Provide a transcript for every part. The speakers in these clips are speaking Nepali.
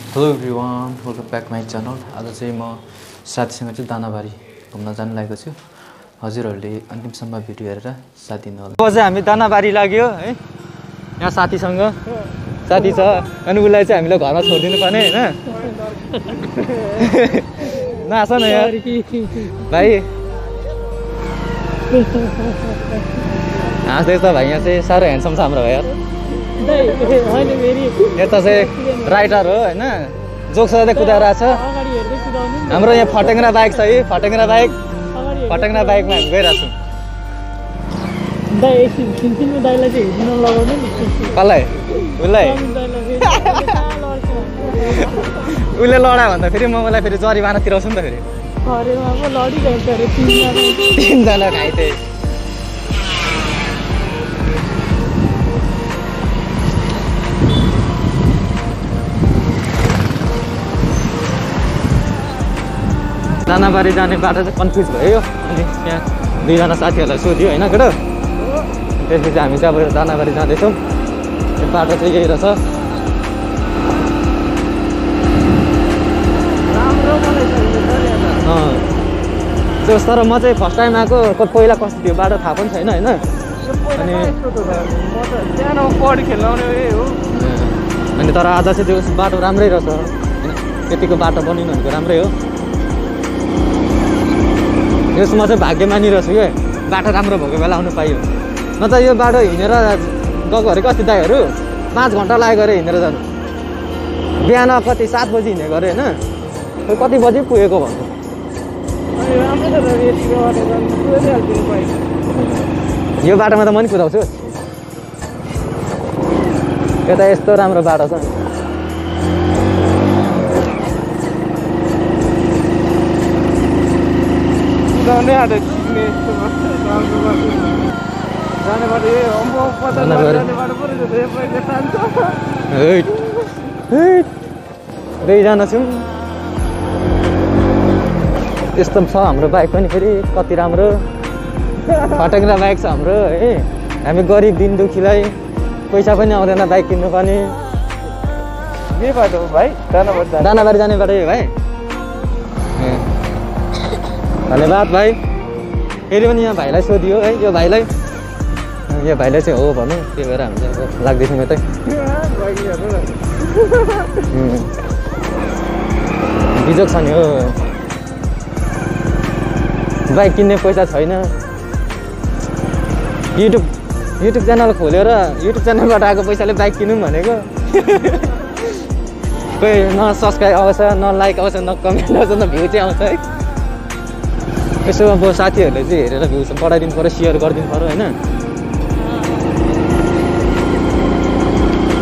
Hello everyone, welcome back my channel. आज चाहिँ म साथीसँग चाहिँ दानाबारी घुम्न जानु लागेको छु। हजुरहरूले अन्तिमसम्म भिडियो हेरेर साथ दिनु होला। अब चाहिँ हामी दानाबारी लाग्यो है, यहाँ साथीसँग साथी छ अनि उसलाई चाहिँ हामीले घरमा छोडिदिनु पर्ने होइन। नआस न यार भाइ, हाँस्दैछ भाइ। यहाँ चाहिँ साह्रो ह्यान्डसम छ हाम्रो भाइ यार। यता चाहिँ राइटर हो होइन, जोक सधैँ कुदाइरहेको छ। हाम्रो यहाँ फटेङ्ग्रा बाइक छ है, फटेङ्ग्रा बाइकमा हामी गइरहेको छौँ। कसलाई? उसलाई उसले लडा भन्दा फेरि म उसलाई फेरि जरिवाना तिराउँछु नि त। फेरि तिनजना घाइते। दानाबारी जाने बाटो चाहिँ कन्फ्युज भयो अनि त्यहाँ दुईजना साथीहरूलाई सोध्यो होइन केटा। त्यसपछि हामी चाहिँ अब दानाबारी जाँदैछौँ। यो बाटो चाहिँ यही रहेछ। तर म चाहिँ फर्स्ट टाइम आएको, पहिला कस्तो थियो बाटो थाहा पनि छैन होइन। अनि तर आज चाहिँ त्यो बाटो राम्रै रहेछ होइन, त्यतिको बाटो बनिनु भनेको राम्रै हो। यसमा चाहिँ भाग्य मानिरहेछु क्या, बाटो राम्रो भएको बेला आउनु पाइयो। न त यो बाटो हिँडेर गएको अरे कति दाइहरू 5 घन्टा लाग्यो अरे हिँडेर जानु। बिहान कति 7 बजी हिँडेको अरे होइन, कति बजी पुगेको भन्नु। यो बाटोमा त म नि कुदाउँछु। यता यस्तो राम्रो बाटो छ। दुईजना छौँ। यस्तो छ हाम्रो बाइक पनि, फेरि कति राम्रो फटेङ्ग्रा बाइक छ हाम्रो है। हामी गरिब दिन दुखीलाई पैसा पनि आउँदैन बाइक किन्नुपर्ने। के बाटो भाइ? दानाबारी जाने बाटो यो भाइ। धन्यवाद भाइ। फेरि पनि यहाँ भाइलाई सोधियो है, यो भाइलाई चाहिँ हो भनौँ, त्यही भएर हामी चाहिँ लाग्दैछौँ यतै। बिजोग छ नि हो, बाइक किन्ने पैसा छैन। युट्युब च्यानल खोलेर युट्युब च्यानलबाट आएको पैसाले बाइक किनौँ भनेको। कोही न सब्सक्राइब आउँछ, न लाइक आउँछ, न कमेन्ट आउँछ, न भ्यू चाहिँ आउँछ है। यसो अब साथीहरूले चाहिँ हेरेर भ्यू बढाइदिनु पऱ्यो, सेयर गरिदिनु पऱ्यो होइन।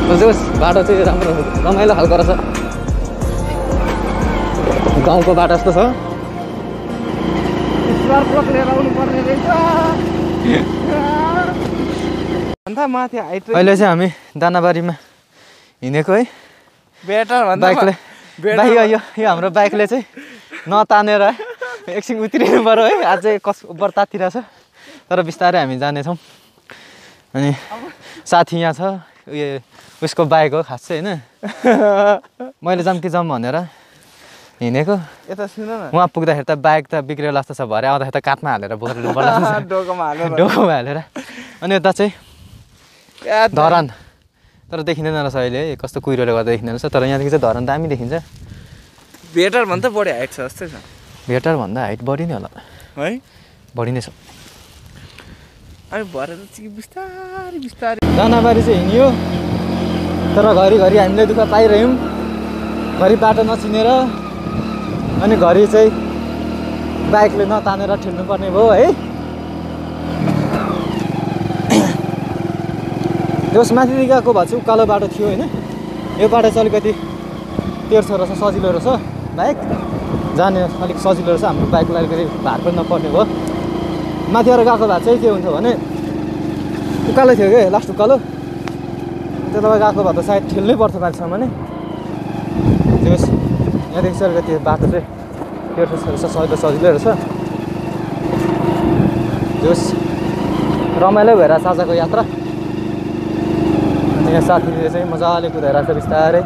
जोस् बाटो चाहिँ राम्रो रमाइलो खालको रहेछ, गाउँको बाटो जस्तो छ। अहिले चाहिँ हामी दानाबारीमा हिँडेको है बाइकले। यो हाम्रो बाइकले चाहिँ नतानेर एकछिन उत्रिनु पऱ्यो है। आज चाहिँ उबर तातिरहेछ, तर बिस्तारै हामी जानेछौँ। अनि साथी यहाँ छ, उयो उसको बाइक हो खास चाहिँ होइन। मैले जाऊँ कि जाऊँ भनेर हिँडेको। यता सुन न, उहाँ पुग्दाखेरि त बाइक त बिग्रेर जस्तो छ, भरे आउँदाखेरि त काठमा हालेर बोक्नु पर्ला, डोकोमा हालेर। अनि यता चाहिँ धरान, तर देखिँदैन रहेछ अहिले है, कस्तो कुहिरोले गर्दा देखिँदैन रहेछ। तर यहाँदेखि चाहिँ धरान दामी देखिन्छ। भेटरभन्दा बढी हाइट छ जस्तै छ। भेटरभन्दा हाइट बढी नै होला है, बढी नै छ। अनि भरे चाहिँ बिस्तारै दानाबारी चाहिँ हिँड्यो, तर घरिघरि हामीले दुःख पाइरह्यौँ। घरि बाटो नचिनेर अनि घरि चाहिँ बाइकले नतानेर ठेल्नुपर्ने भयो है। जस माथि गएको भए चाहिँ उकालो बाटो थियो होइन, यो बाटो चाहिँ अलिकति तेर्सो रहेछ, सजिलो रहेछ। बाइक जाने अलिक सजिलो रहेछ, हाम्रो बाइकलाई अलिकति भार पनि नपर्ने भयो। माथिबाट गएको भए चाहिँ के हुन्थ्यो भने उकालो थियो क्या, लास्ट उकालो। त्यताबाट गएको भए त सायद ठेल्नै पर्थ्यो माथिसम्म नै। त्यस यहाँदेखि चाहिँ अलिकति बाटो चाहिँ तेर्सो सजिलो रहेछ। जस रमाइलो भएर आजको यात्रा। अनि यहाँ साथीले चाहिँ मजाले कुदाइरहेको छ बिस्तारै।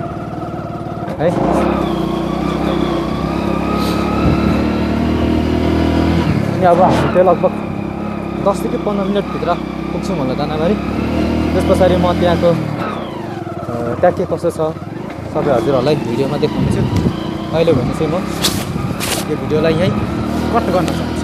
है। अनि अब हामी चाहिँ लगभग 10 देखि 15 मिनटभित्र पुग्छौँ होला दानाबारी। त्यस पछाडि म त्यहाँको त्यहाँ के कसो छ सबै हजुरहरूलाई भिडियोमा देखाउँछु। अहिले भने चाहिँ म यो भिडियोलाई यहीँ कट गर्न चाहन्छु।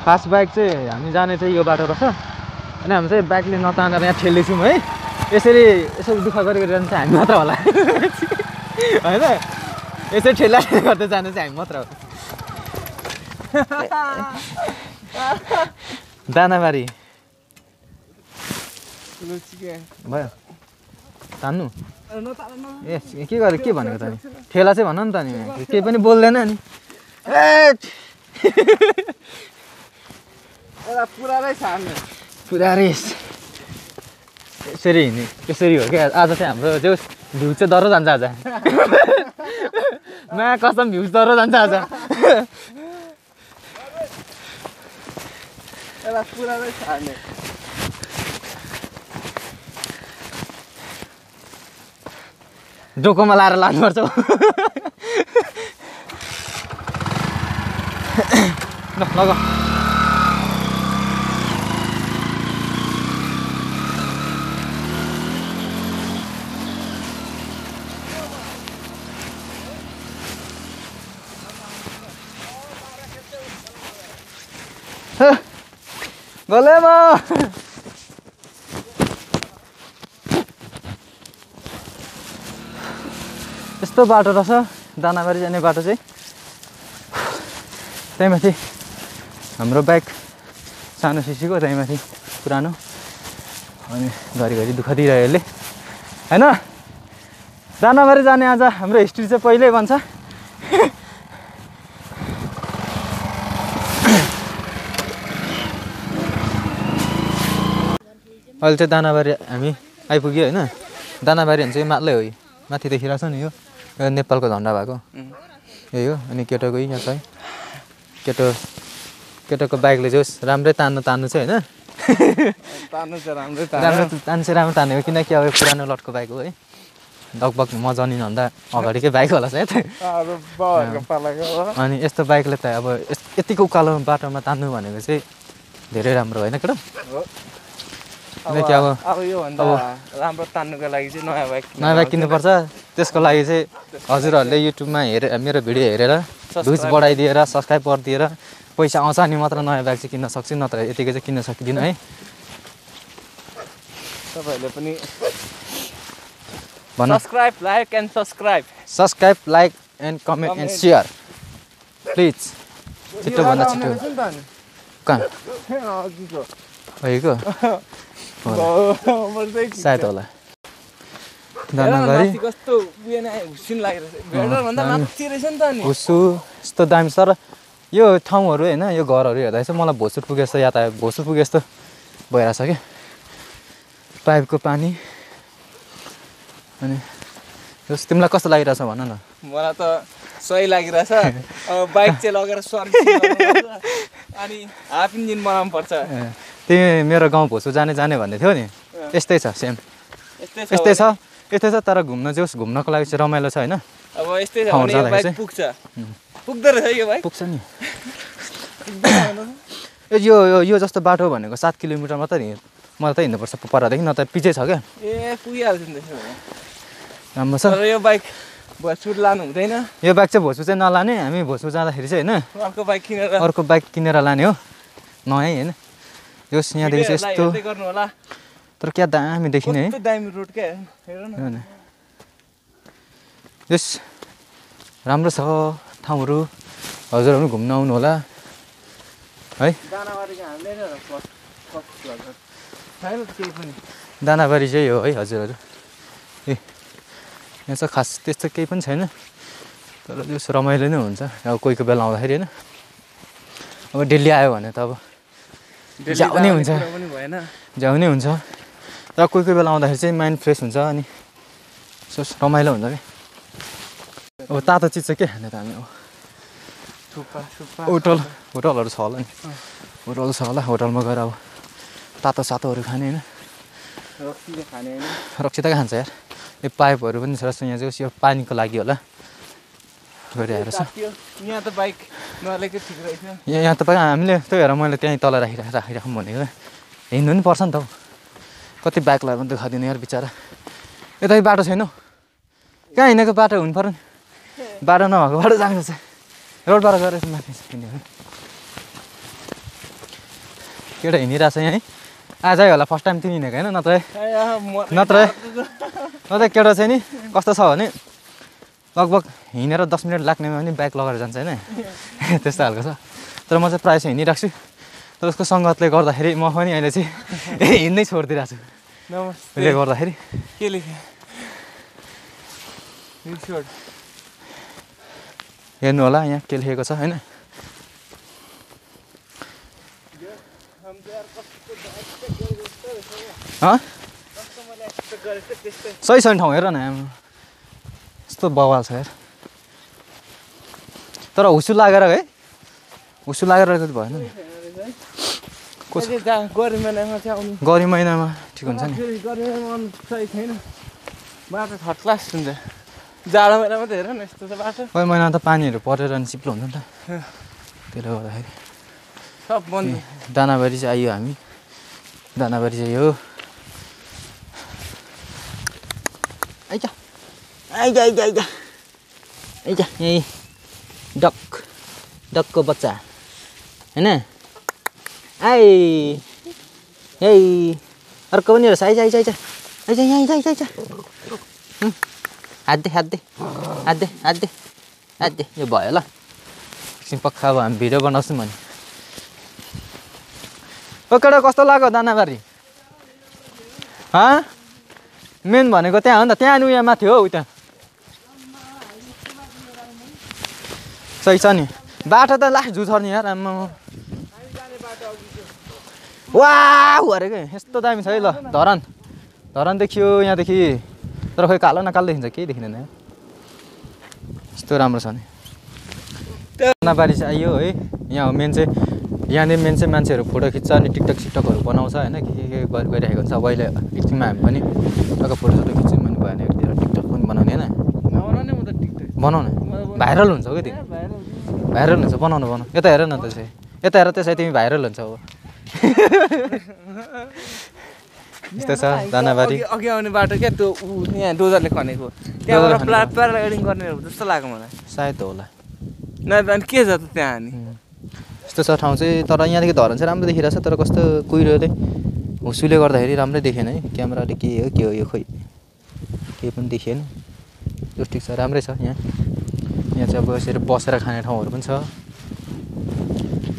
फास्ट बाइक चाहिँ हामी जाने चाहिँ यो बाटो रहेछ। अनि हामी चाहिँ बाइकले नतानेर यहाँ ठेल्दैछौँ है। यसरी यसो दुःख गरेर जान्छ हामी मात्र होला होइन। यसरी ठेला गर्दै जानु चाहिँ हामी मात्र हो। दानाबारी भयो तान्नु ए के गरेँ के भनेको त नि ठेला चाहिँ भन नि त नि केही पनि बोल्दैन नि पुरा रेस यसरी हिँड्ने यसरी हो क्या। आज चाहिँ हाम्रो जो भ्युज चाहिँ डह्रो जान्छ आज नयाँ कसम भ्युज डह्रो जान्छ आज डोकोमा लाएर लानुपर्छ ल लग गले म यस्तो बाटो रहेछ दानाबारी जाने बाटो चाहिँ। त्यही माथि हाम्रो बाइक सानो सिसीको त्यही माथि पुरानो अनि घरिघरि दुःख दिइरह्यो यसले होइन। दानाबारी जाने आज हाम्रो हिस्ट्री चाहिँ पहिल्यै भन्छ। अहिले चाहिँ दानाबारी हामी आइपुग्यो होइन। दानाबारी भने चाहिँ मात्रै हो यो माथि देखिरहेको छ नि यो नेपालको झन्डा भएको यही हो। अनि केटोको यहाँ छ है केटोको बाइकले चाहिँ राम्रै तान्नु चाहिँ होइन राम्रो तानेको किनकि अब पुरानो लटको बाइक हो है। लगभग म जनिनभन्दा अगाडिकै बाइक होला सायद। अनि यस्तो बाइकले त अब यतिको उकालो बाटोमा तान्नु भनेको चाहिँ धेरै राम्रो होइन केटो। किनकि अब राम्रो तान्नुको लागि चाहिँ नयाँ बाइक किन्नुपर्छ। त्यसको लागि चाहिँ हजुरहरूले युट्युबमा मेरो भिडियो हेरेर भ्युज बढाइदिएर सब्सक्राइब गरिदिएर पैसा आउँछ अनि मात्र नयाँ बाइक चाहिँ किन्न सक्छु, नत्र यतिकै चाहिँ किन्न सक्दिनँ है। तपाईँहरूले पनि subscribe like and comment and share please. छिटोभन्दा छिटो कहाँ भएको सायद होला। दानाबारी कस्तो उयो नै हुसिन लागिरहेछ भेडर भन्दा माथि रहेछ नि त नि हुसु यस्तो दामी छ र यो ठाउँहरू होइन यो घरहरू हेर्दा चाहिँ मलाई भोसुर पुगे जस्तो याद आयो भोसुर पुगे जस्तो भइरहेछ क्या पाइपको पानी अनि तिमीलाई कस्तो लागिरहेछ भन न मलाई त सही लागिरहेछ अब बाइक चाहिँ लगेर सर्भिसिङ अनि हाफ इन्जिन बनाउनु पर्छ तिमी मेरो गाउँ भोसु जाने भन्ने थियो नि यस्तै छ सेम यस्तै छ तर घुम्न जोस् घुम्नको लागि चाहिँ रमाइलो छ होइन अब यस्तै छ भने यो बाइक पुग्छ पुग्दो रहेछ यो बाइक पुग्छ नि यो जस्तो बाटो भनेको 7 किलोमिटर मात्रै मलाई त हिँड्नुपर्छ परदेखि न त पछि छ क्या ए पुगिहाल्छ नि त्यसो भए राम्रो छ तर यो बाइक भोसु लानु हुँदैन यो बाइक चाहिँ भोसु चाहिँ नलाने हामी भोसु जाँदाखेरि चाहिँ होइन अर्को बाइक किनेर लाने हो नयाँ होइन यस यहाँदेखि चाहिँ यस्तो गर्नु होला तर क्या दामी देखिने है दामी रोड क्या हेर न यस राम्रो छ ठाउँहरू हजुरहरू पनि घुम्न आउनु होला है दानाबारी चाहिँ हो है हजुरहरू ए यहाँ चाहिँ खास त्यस्तो केही पनि छैन तर जस रमाइलो नै हुन्छ अब कोही बेला आउँदाखेरि होइन अब डेली आयो भने त अब जाउने हुन्छ जाउने हुन्छ र कोही बेला आउँदाखेरि चाहिँ माइन्ड फ्रेस हुन्छ अनि रमाइलो हुन्छ क्या अब तातो चिज चाहिँ के खाने त हामी अब होटलहरू छ होला नि होटल छ होला होटलमा गएर अब तातो सातोहरू खाने होइन रक्सी त खान्छ यार यो पाइपहरू पनि छ यहाँ चाहिँ यो पानीको लागि होला गरिरहेको छ यहाँ त बाइक नलेकै ठिक रहेछ यहाँ तपाईँ हामीले त्यो हेर मैले त्यहीँ तल राखिराखौँ भनेको हिँड्नु पनि पर्छ नि त हौ कति बाइक लाग्यो भने देखाइदिनु यार बिचरा यता बाटो छैन हौ कहाँ हिँडेको बाटो हुनु पऱ्यो नि बाटो नभएको बाटो जान्छ चाहिँ रोडबाट गएर माथि हिँड्यो केटा हिँडिरहेछ यहाँ है आजै होला फर्स्ट टाइम तिमी हिँडेको होइन नत्र केटा चाहिँ नि कस्तो छ भने लगभग हिँडेर 10 मिनट लाग्नेमा पनि बाइक लगेर जान्छ होइन त्यस्तो खालको छ तर म चाहिँ प्रायः चाहिँ हिँडिरहेको छु तर उसको सङ्गतले गर्दाखेरि म पनि अहिले चाहिँ हिँड्नै छोडिदिरहेको छु त्यसले गर्दाखेरि के लेख्यो हेर्नु होला यहाँ के लेखेको छ होइन सही छैन ठाउँ हेर न यस्तो बवाल छ यार तर हुसु लागेर है हुसु लागेर त भएन नि गरी महिनामा ठिक हुन्छ नि सही छैन बाटो थर्ड क्लास हुन्छ जाडो महिनामा त हेर न यस्तो छ बाटो कोही महिना त पानीहरू परेर अनि चिप्लो हुन्छ नि त त्यसले गर्दाखेरि सब बन्द दानाबारी चाहिँ आइयो हामी दानाबारी चाहिँ हो आइज यही डकको बच्चा होइन अर्को पनि रहेछ आइज यहाँ हात दे यो भयो ल एकछिन पक्का अब हामी भिडियो बनाउँछौँ भने केटा कस्तो लाग्यो दानाबारी मेन भनेको त्यहाँ हो नि त त्यहाँ उयो माथि हो उता सही छ नि बाटो त लास्ट झुछर नि यार आम्मा वाह अरे के यस्तो दामी छ है ल धरान देखियो यहाँदेखि तर खोइ कालो नकालो देखिन्छ केही देखिँदैन यस्तो राम्रो छ नि दानाबारी चाहिँ आइयो है यहाँ मेन चाहिँ यहाँनिर मेन चाहिँ मान्छेहरू फोटो खिच्छ अनि टिकटकहरू बनाउँछ होइन के गरिरहेको हुन्छ अब अहिले एकछिनमा हामी पनि टक्क फोटोसोटो खिच्यौँ भने भएन एकतिर टिकटक पनि बनाउने होइन बनाउने भाइरल हुन्छ क्या तिमी भाइरल हुन्छ बनाउनु यता हेर न त चाहिँ यता हेर त्यसै तिमी भाइरल हुन्छ अब यस्तो छ दानाबारी अघि आउने बाटो क्या त्यो यहाँ डोजरले खनेको त्यहाँबाट प्याराग्लाइडिङ गर्ने जस्तो लाग्यो मलाई सायद होला न अनि के छ त त्यहाँ अनि यस्तो छ ठाउँ चाहिँ तर यहाँदेखि धरान चाहिँ राम्रो देखिरहेछ तर कस्तो कुहिरोले हुसुले गर्दाखेरि राम्रै देखेन है क्यामेराले के हो यो खोइ केही पनि देखिएन त्यो ठिक छ राम्रै छ यहाँ चाहिँ अब यसरी बसेर खाने ठाउँहरू पनि छ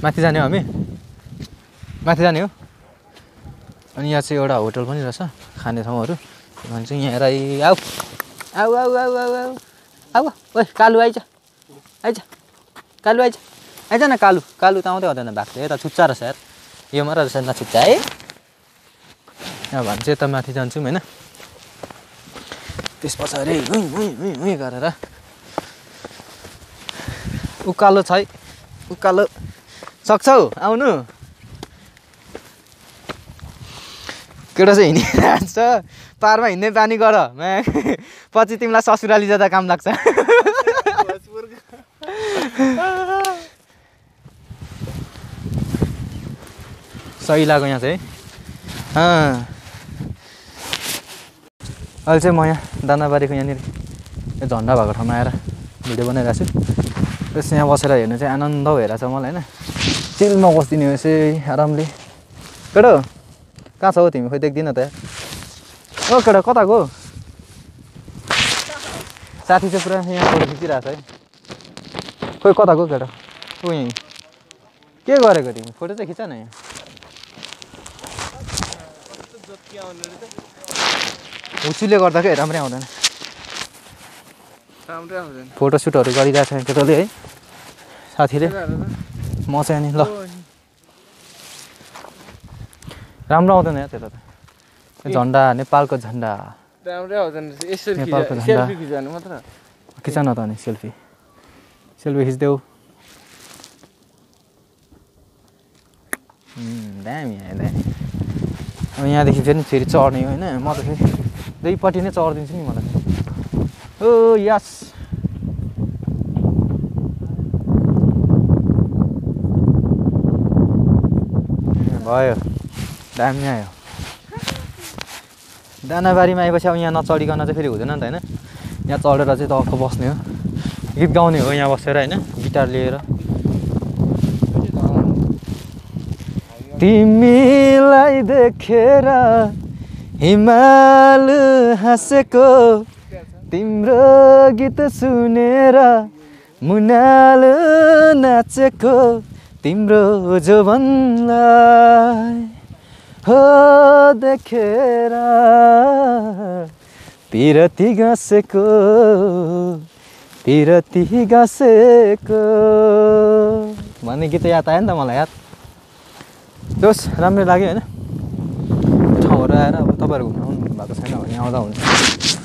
माथि जाने हो हामी माथि जाने हो अनि यहाँ चाहिँ एउटा होटल पनि रहेछ खाने ठाउँहरू भन्छु यहाँ हेर आऊ आऊ आऊ आऊ आऊ आऊ आऊ ओइ कालु आइज आइज कालु आइज आइज न कालु कालु त आउँदै आउँदैन भएको यता छुच्चा रहेछ यार यो मात्र रहेछ नछुच्चा है अब भन्छ यता माथि जान्छौँ होइन त्यस पछाडि उहीँ गरेर उकालो छ है उकालो सक्छौ आउनु केटा चाहिँ हिँडिरहेको छ पारमा हिँड्ने बानी गर पछि तिमीलाई ससुराली जाँदा काम लाग्छ सही लाग्यो यहाँ चाहिँ अहिले चाहिँ म यहाँ दानाबारीको यहाँनिर झन्डा भएको ठाउँमा आएर भिडियो बनाइरहेको छु त्यस यहाँ बसेर हेर्नु चाहिँ आनन्द भइरहेछ मलाई होइन चिलमा बस्दिने हो चाहिँ आरामले केटो कहाँ छ हौ तिमी खोइ देख्दिन त ओ केटा कता गयो साथी चाहिँ पुरा यहाँ फोटो खिचिरहेको छ है खोइ कता गयो केटा ऊ यहीँ के गरेको तिमी फोटो चाहिँ खिच न यहाँ हुचुले गर्दा के राम्रै आउँदैन फोटोसुटहरू गरिरहेको छ केटाले है साथीले म चाहिँ अनि ल राम्रो आउँदैन यहाँ त्यता त झन्डा नेपालको झन्डा नेपालको झन्डा खिच न त अनि सेल्फी सेल्फी खिचिदेऊ दामी दामी अब यहाँदेखि फेरि चढ्ने होइन म त फेरि दुईपट्टि नै चढिदिन्छु नि मलाई ओ यस भयो दामी आयो दानाबारीमा आएपछि अब यहाँ नचढिकन चाहिँ फेरि हुँदैन नि त होइन यहाँ चढेर चाहिँ टक्क बस्ने हो गीत गाउने हो यहाँ बसेर होइन गिटार लिएर तिमीलाई देखेर हिमाल हाँसेको तिम्रो गीत सुनेर मुनाल नाचेको तिम्रो जोबनलाई हो देखेर पिरती गाँसेको भन्ने गीत याद आयो नि त मलाई याद जोस् राम्रो लाग्यो होइन ठाउँहरू आएर अब तपाईँहरू घुम्नु आउनु भएको छैन भने आउँदा हुन्छ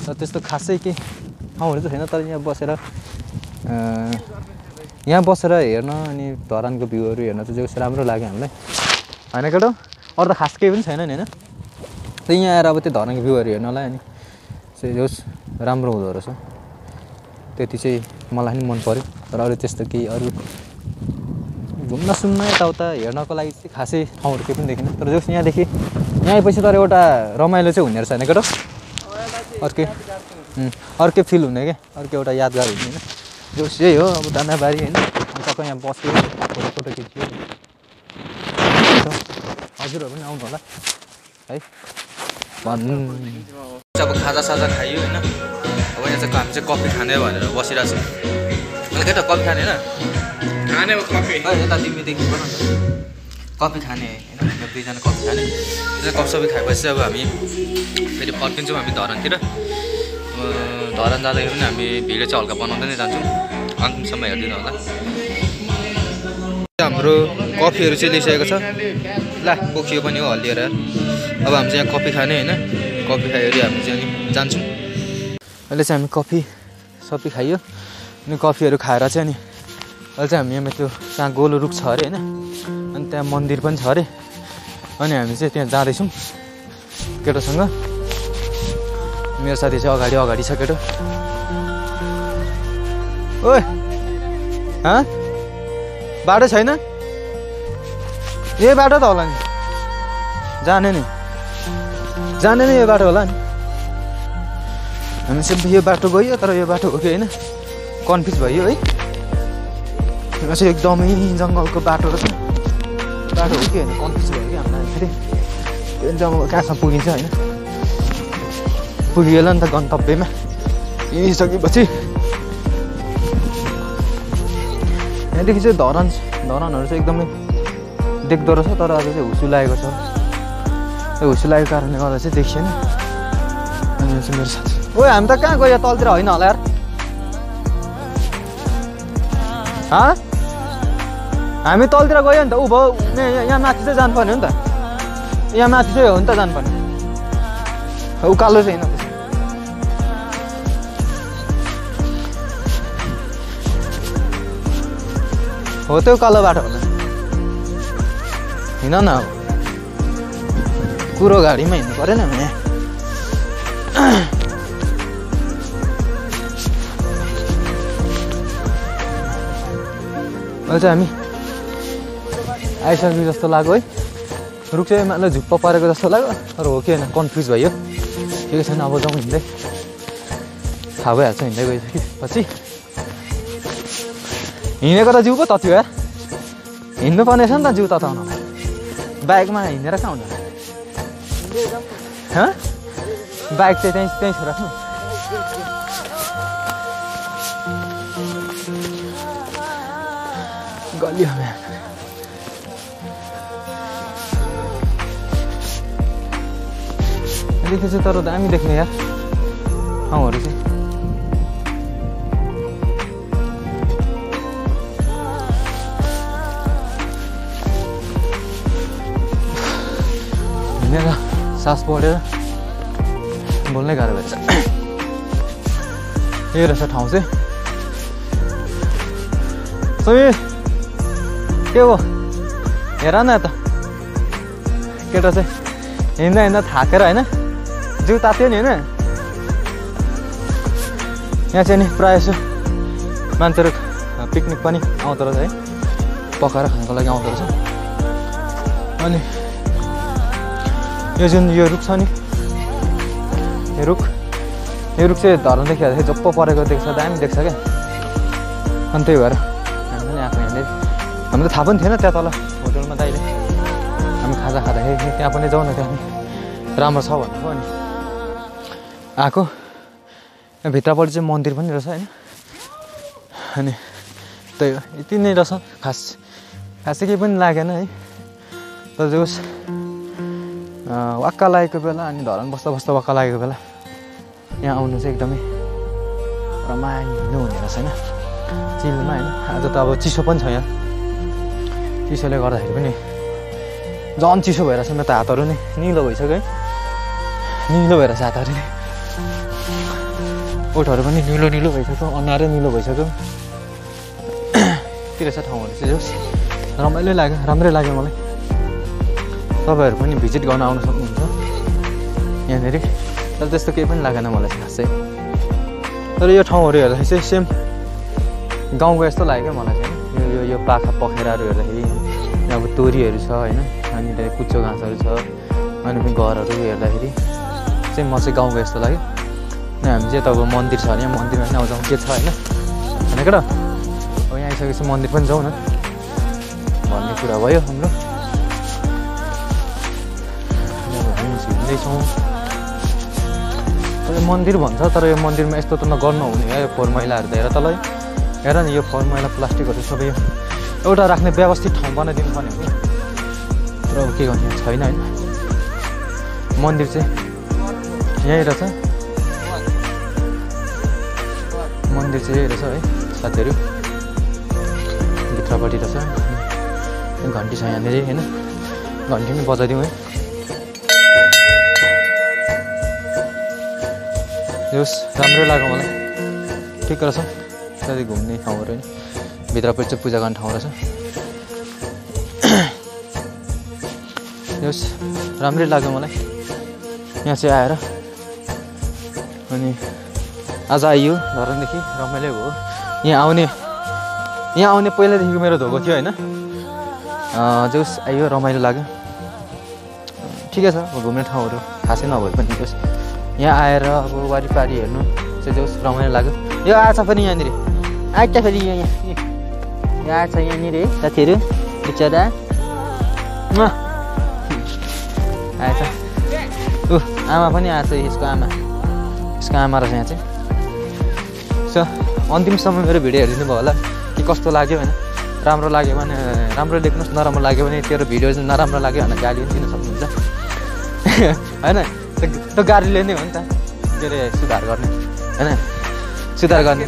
र त्यस्तो खासै केही ठाउँहरू चाहिँ छैन तर यहाँ बसेर हेर्न अनि धरानको भ्यूहरू हेर्न चाहिँ जोस् राम्रो लाग्यो हामीलाई होइन केटो अरू त खास केही पनि छैन नि होइन त्यही यहाँ आएर अब त्यो धरानको भ्यूहरू हेर्नलाई अनि चाहिँ जोस् राम्रो हुँदो रहेछ त्यति चाहिँ मलाई पनि मन पऱ्यो तर अरू त्यस्तो केही अरू घुम्न सुन्न यताउता हेर्नको लागि चाहिँ खासै ठाउँहरू केही पनि देखिनँ तर जोस् यहाँदेखि यहाँ आएपछि तर एउटा रमाइलो चाहिँ हुने रहेछ होइन केटो अर्कै फिल हुने क्या अर्कै एउटा यादगार हुने होइन जोस् यही हो अब दानाबारी होइन टक्क यहाँ बस्यो फोटो खिच्यो हजुरहरू पनि आउनु होला है भन्नु अब खाजासाजा खायो होइन अब यहाँ चाहिँ हामी चाहिँ कफी खाने भनेर बसिरहेको छु मैले केटा कफी खाने होइन खाने हो कफी यता तिमीदेखि भन कफी खाने होइन दुईजना कफी खाने कफी सबै खाएपछि अब हामी फेरि फर्किन्छौँ हामी धरानतिर धरान जाँदाखेरि पनि हामी भिडियो चाहिँ हल्का बनाउँदै नै जान्छौँ अन्तिमसम्म हेरिदिनु होला हाम्रो कफीहरू चाहिँ ल्याइसकेको छ ल बोकियो पनि हो हल्लिएर अब हामी चाहिँ यहाँ कफी खाने होइन कफी खायो हामी चाहिँ अनि जान्छौँ अहिले चाहिँ हामी कफी सबै खाइयो अनि कफीहरू खाएर चाहिँ अनि अहिले चाहिँ हामी यहाँ त्यो त्यहाँ गोलो रुख छ अरे होइन अनि त्यहाँ मन्दिर पनि छ अरे अनि हामी चाहिँ त्यहाँ जाँदैछौँ केटोसँग मेरो साथी चाहिँ अगाडि छ केटो ओए बाटो छैन यही बाटो त होला नि जाने नि यो बाटो होला नि हामी चाहिँ यो बाटो गयो तर यो बाटो हो कि होइन कन्फ्युज भयो है यो चाहिँ एकदमै जङ्गलको बाटो रहेछ बाटो हो कि होइन कन्फ्युज भयो कि हामीलाई फेरि त्यो जङ्गल कहाँसम्म पुगिन्छ होइन पुगिएला नि त गन्तव्यमा हिँडिसकेपछि यहाँदेखि चाहिँ धरानहरू चाहिँ एकदमै देख्दो रहेछ तर अझै चाहिँ हुसु लागेको छ त्यो हुसु लागेको कारणले गर्दा चाहिँ देखिएन अनि मेरो साथी ओए हामी त कहाँ गयो तलतिर होइन होला यार हामी तलतिर गयो नि त ऊ भयो यहाँ माथि चाहिँ जानुपर्ने हो नि त यहाँ माथि चाहिँ हो नि त जानुपर्ने उकालो चाहिँ होइन हो त्यो उकालो बाटो होला हिँड न अब कुरो गाडीमा हिँड्नु परेन भने अहिले चाहिँ हामी आइसकेको जस्तो लाग्यो है रुख चाहिँ मतलब झुप्प परेको जस्तो लाग्यो तर हो कि होइन कन्फ्युज भयो केही छैन अब जाउँ हिँड्दै थाहा भइहाल्छ हिँड्दै गइसकेपछि हिँडेको त जिउ पो तत्यो यार हिँड्नु पर्ने छ नि त जिउ तताउन बाइकमा हिँडेर कहाँ हुन्छ बाइक चाहिँ त्यहीँ छोराख्नु गलियो देखेछु तर दामी देख्ने यार ठाउँहरू चाहिँ हिँडेर सास बढेर बोल्नै गाह्रो भएछ यही रहेछ ठाउँ चाहिँ समीर के हो हेर न त केटा चाहिँ हिँड्दा हिँड्दा थाकेर होइन जिउ तात्यो नि होइन यहाँ चाहिँ नि प्रायः जसो मान्छेहरू पिकनिक पनि आउँदो रहेछ है पकाएर खानको लागि आउँदो रहेछ अनि यो जुन यो रुख छ नि यो रुख चाहिँ धरनदेखि हेर्दाखेरि जप्प परेको देख्छ दामी देख्छ क्या अनि त्यही भएर हामी पनि आएको यहाँनिर हामी त थाहा पनि थिएन त्यहाँ तल होटलमा दाइले हामी खाजा खाँदाखेरि त्यहाँ पनि जाउँ न त्यहाँ राम्रो छ भन्नुभयो अनि आएको भित्रपट्टि चाहिँ मन्दिर पनि रहेछ होइन अनि त्यही हो यति नै रहेछ खासै केही पनि लागेन है तर जो वाक्क लागेको बेला अनि धरान बस्दा वाक्क लागेको बेला यहाँ आउनु चाहिँ एकदमै रमाइलो हुने रहेछ होइन चिलमा होइन आज त अब चिसो पनि छ यहाँ चिसोले गर्दाखेरि पनि झन् चिसो भइरहेछ मेरो त हातहरू नै निलो भइसक्यो है निलो भइरहेछ हातहरू नै ओठहरू पनि निलो भइसक्यो अनुहारै निलो भइसक्यो के रहेछ ठाउँहरू चाहिँ जोस् रमाइलो लाग्यो राम्रै लाग्यो मलाई तपाईँहरू पनि भिजिट गर्न आउनु सक्नुहुन्छ यहाँनिर तर त्यस्तो केही पनि लागेन मलाई खासै तर यो ठाउँहरू हेर्दाखेरि चाहिँ सेम गाउँको जस्तो लाग्यो क्या मलाई चाहिँ यो पाखा पखेराहरू हेर्दाखेरि अब तोरीहरू छ होइन अनि त्यहाँ कुच्चो घाँसहरू छ अनि घरहरू हेर्दाखेरि चाहिँ म चाहिँ गाउँको जस्तो लाग्यो अनि हामी चाहिँ अब मन्दिर छ भने मन्दिरमा पनि आउँछौँ के छ होइन भनेको र अब यहाँ आइसकेपछि मन्दिर पनि जाउँ न भन्ने कुरा भयो हाम्रो हिँड्दैछौँ तर मन्दिर भन्छ तर यो मन्दिरमा यस्तो त नगर्नु हुने है यो फोहोर मैलाहरू त हेर तल हेर नि यो फोहोर मैला प्लास्टिकहरू सबै यो एउटा राख्ने व्यवस्थित ठाउँ बनाइदिनु पर्ने हो कि तर अब के गर्ने छैन होइन मन्दिर चाहिँ यहीँ रहेछ मन्दिर चाहिँ यही रहेछ है साथीहरू भित्रपट्टि रहेछ घन्टी छ यहाँनिर होइन घन्टी पनि बजाइदिउँ है होस् राम्रो लाग्यो मलाई ठिक रहेछ कति घुम्ने ठाउँहरू होइन भित्रपट्टि चाहिँ पूजा गर्ने ठाउँ रहेछ होस् राम्रै लाग्यो मलाई यहाँ चाहिँ आएर अनि आज आइयो धरानदेखि रमाइलो भयो यहाँ आउने पहिलादेखिको मेरो धोको थियो होइन जोस् आइयो रमाइलो लाग्यो ठिकै छ घुम्ने ठाउँहरू खासै नभए पनि जोस् यहाँ आएर अब वारिपारि हेर्नु चाहिँ जोस् रमाइलो लाग्यो यो आएछ पनि यहाँनिर आएछ फेरि यहाँ आएछ यहाँनिर है साथीहरू बिचरा आएछ आमा पनि आएछ यसको आमा रहेछ यहाँ चाहिँ सो अन्तिमसम्म मेरो भिडियो हेरिदिनु भयो होला कि कस्तो लाग्यो होइन राम्रो लाग्यो भने राम्रो लेख्नुहोस् नराम्रो लाग्यो भने तेरो भिडियो चाहिँ नराम्रो लाग्यो भने गाली पनि दिन सक्नुहुन्छ होइन त्यो गाडीले नै हो नि त के अरे सुधार गर्ने होइन सुधार गर्ने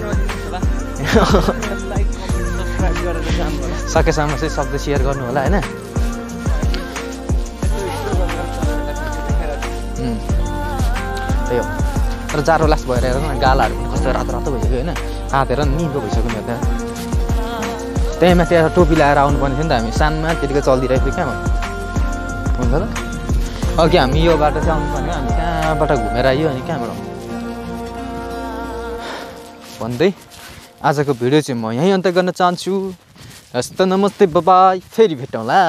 सकेसम्म चाहिँ सक्दो सेयर गर्नु होला होइन त्यही हो तर जाडो लास भएर हेर न गालाहरू पनि कस्तो रातो रातो भइसक्यो होइन हातेर निको भइसक्यो मेरो त्यहाँ त्यही माथि टोपी लगाएर आउनुपर्ने थियो नि त हामी सानमा त्यतिकै चलिदिरहेको थियो कहाँ हुन्छ त अघि हामी यो बाटो चाहिँ आउनुपर्ने हामी कहाँबाट घुमेर आयो अनि कहाँबाट भन्दै आजको भिडियो चाहिँ म यहीँ अन्त गर्न चाहन्छु हस्त नमस्ते बाबाई फेरि भेटौँला